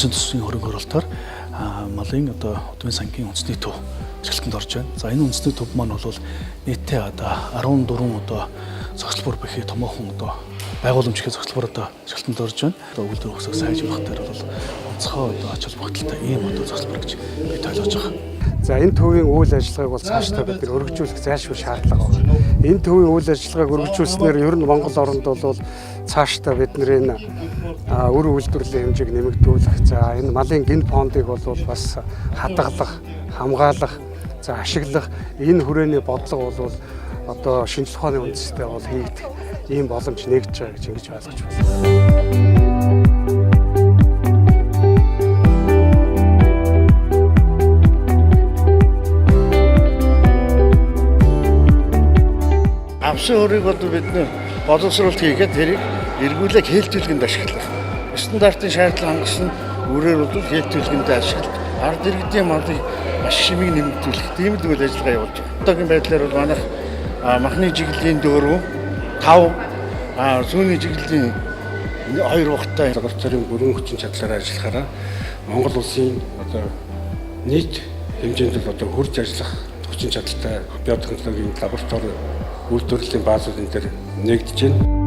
Усан төсвийн хөрөнгө оруулалтаар малын одоо удмын сангийн үндэсний төв ашиглалтанд орж байна. За энэ үндэсний төв маань бол нийтдээ одоо 14 одоо зохицол бүр бүхий томоохон одоо байгууламжийн зохицол бүр одоо ашиглалтанд орж байна. Одоо үйлдвэр ухсыг сайжруулах дээр бол онцгой одоо ач холбогдолтой ийм одоо зохицол бүр гэж би тойлож байгаа. За энэ төвийн үйл ажиллагааг бол цаашдаа бид нэр өргөжүүлэх зайлшгүй шаардлага байна. Энэ төвийн үйл ажиллагааг өргөжүүлснээр ер нь Монгол оронд бол цаашдаа бид нэр өр үйлдвэрлэлийн хэмжээг нэмэгдүүлэх, за энэ малын гин фондыг бол бас хадгалах, хамгаалах, за ашиглах энэ хүрээний бодлого бол одоо шинжлэх ухааны үндэстэй бол хийгдэх ийм боломж нэгж байгаа гэж ингэж ойлгож байна. Авсан өрийг бол бид боловсруулалт хийгээд тэрийг эргүүлэх хэлтүүлгэнд ашиглах. Стандартын шаардлага хангасан үрээр бол хэлтүүлгэнд ашиглах. Ард иргэдийн малыг маш шимийг нэмэгдүүлэх тийм л үйл ажиллагаа явуулж байна. Одоогийн байдлаар бол манайх махны чиглэлийн 4, 5, зүүнний чиглэлийн 2 ухтай лабораторийн бүрэн хүчин чадлаараа ажиллахаараа Монгол улсын одоо нийт хэмжээнд бол одоо хурж ажиллах хүчин чадалтай биотехнологийн лаборатори үйлдвэрлэлийн баазууд энэ төр нэгдэж байна.